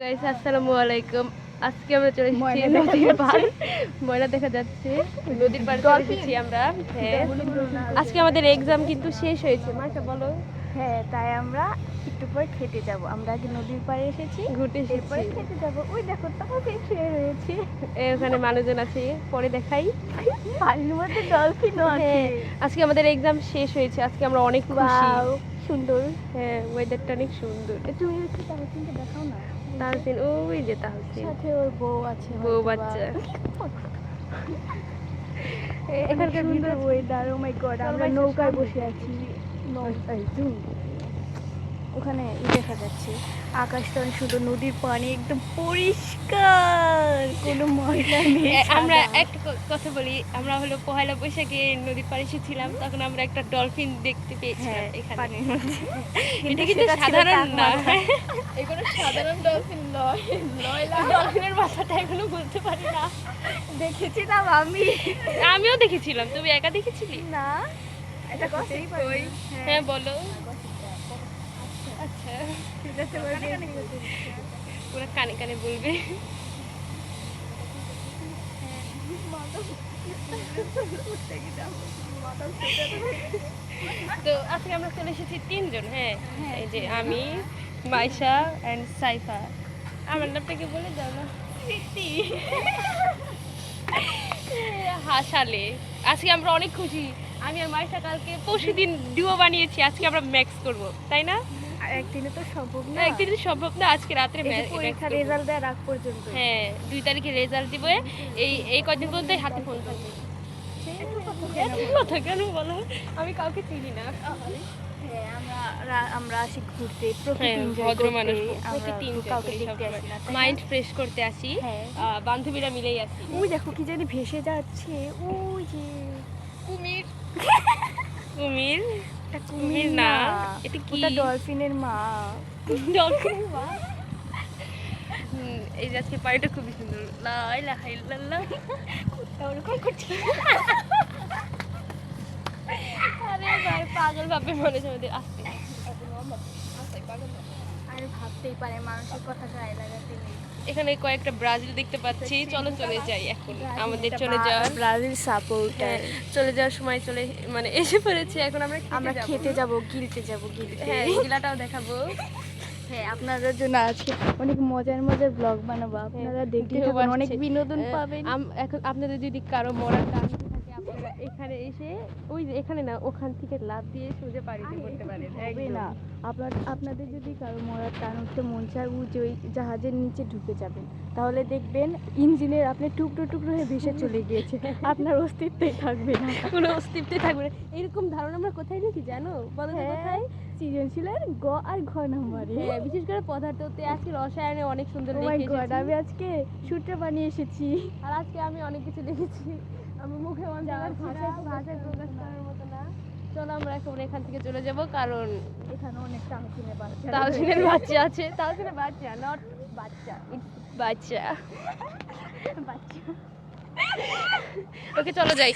Guys আসসালামু আলাইকুম। আজকে আমরা চলে এসেছি নদীর পাড়। ময়লা দেখা যাচ্ছে, নদীর পাড়ে চলে এসেছি আমরা। হ্যাঁ, আজকে আমাদের এক্সাম কিন্তু শেষ হয়েছে। মার্শা বলো। হ্যাঁ, তাই আমরা একটু পরে খেতে যাব। আমরা আগে নদীর পাড়ে এসেছি, ঘুরতে এসেছি, এরপরে খেতে যাব। ওই দেখো তবে শুয়ে রয়েছে, ওখানে মানুষজন আছে, পরে দেখাই। পানির মধ্যে ডলফিনও আছে। আজকে আমাদের এক্সাম শেষ হয়েছে, আজকে আমরা অনেক খুশি। ওয়াও, সুন্দর। হ্যাঁ, ওয়েদারটা অনেক সুন্দর। তুমি একটু তাহসিনকে দেখাও না। তাহসিন, ওই যে তাহসিন, সাথে ওর বউ আছে, বউ বাচ্চা। এখানকার সুন্দর ওয়েদার। ও মাই গড, আমরা নৌকায় বসে আছি। ওখানে দেখা যাচ্ছে আকাশটা অনেক সুন্দর, নদীর পানি একদম পরিষ্কার, কোনো ময়লা নেই। আমরা একটা কথা বলি, আমরা হলো পহেলা বৈশাখে নদীর পাড়ে এসেছিলাম, তখন আমরা একটা ডলফিন দেখতে পেয়েছিলাম এখানে পানির মধ্যে। এটা কিন্তু সাধারণ না, এগুলো সাধারণ ডলফিন নয়, ডলফিনের ভাষাটা এখনো বলতে পারি না। দেখেছিলাম আমিও দেখেছিলাম, তুমি একা দেখেছিলি? না, এটা কই? হ্যাঁ বলো। আচ্ছা, পুরো কানে কানে বলবে। তো আজকে আমরা চলে এসেছি তিনজন। হ্যাঁ, এই যে আমি, মাইশা এন্ড সাইফা। আমার নামটাকে বলে দাও না। হাসালে। আজকে আমরা অনেক খুশি। আমি আর মাইশা কালকে পরশুদিন ডুও বানিয়েছি, আজকে আমরা ম্যাক্স করব, তাই না? একদিনে তো সম্ভব না, একদিন সম্ভব না, আজকে রাত্রে পরীক্ষা রেজাল্ট দেওয়ার আগ পর্যন্ত। হ্যাঁ, 2 তারিখে রেজাল্ট দিব। এই কয়দিন পর্যন্ত হাতে ফোন থাকবে। কথা কেন বলো, আমি কাউকে চিনি না। হ্যাঁ, আমরা আসি ঘুরতে, প্রকৃতি এনজয় ভদ্র করতে। মানুষ, আমরা কাউকে দেখতে আসি না, তাই না? মাইন্ড ফ্রেশ করতে আসি। হ্যাঁ। বান্ধবীরা মিলেই আসি। ওই দেখো কি জানি ভেসে যাচ্ছে, ওই যে কুমির। কুমির? এটা কুমির না, এটা কি? ওটা ডলফিনের মা। ডলফিনের মা? এই যে আজকে পাড়িটা খুবই সুন্দর। লা ইলাহা ইল্লাল্লাহ। ওরকম করছি। আরে ভাই, পাগল ভাবে মনে আমাদের আসতে। আর ভাবতেই পারে, মানুষের কথা গায়ে লাগাতে নেই। এখানে কয়েকটা ব্রাজিল দেখতে পাচ্ছি, চলো চলে যাই এখন। আমাদের চলে যাওয়ার ব্রাজিল সাপোর্টার। চলে যাওয়ার সময় মানে এসে পড়েছে। এখন আমরা খেতে যাব, গিলতে যাব, হ্যাঁ, গিলাটাও দেখাবো। হ্যাঁ, আপনাদের জন্য আজকে অনেক মজার মজার ব্লগ বানাবো, আপনারা দেখতে থাকুন, অনেক বিনোদন পাবেন। এখন আপনাদের যদি কারো মরার টান থাকে, আপনারা এখানে এসে, ওই যে এখানে না, ওখান থেকে লাফ দিয়ে সোজা পানিতে পড়তে পারেন। হবে না, আপনাদের যদি কারো মরার টান উঠতে মন চায়, ওই জাহাজের নিচে ঢুকে যাবেন, তাহলে দেখবেন ইঞ্জিনের আপনি টুকরো টুকরো হয়ে ভেসে চলে গিয়েছে, আপনার অস্তিত্বই থাকবে না, কোনো অস্তিত্বই থাকবে না। এরকম ধারণা আমরা কোথায় লিখি জানো? বলো তো কোথায়? সৃজনশীলের গ আর ঘ নম্বরে। হ্যাঁ, বিশেষ করে পদার্থতে। আজকে রসায়নে অনেক সুন্দর ও মাই লিখে গড, এসেছি। আমি আজকে সূত্র বানিয়ে এসেছি। আর আজকে আমি অনেক কিছু লিখেছি, আমি মুখে ভাষায় প্রকাশ করার মতো না। চলো আমরা এখন এখান থেকে চলে যাব, কারণ এখানে অনেক তাহসিনের বাচ্চা, তাহসিনের বাচ্চা আছে। তাহসিনের বাচ্চা, নট বাচ্চা, ইটস বাচ্চা। বাচ্চা। ওকে চলো যাই।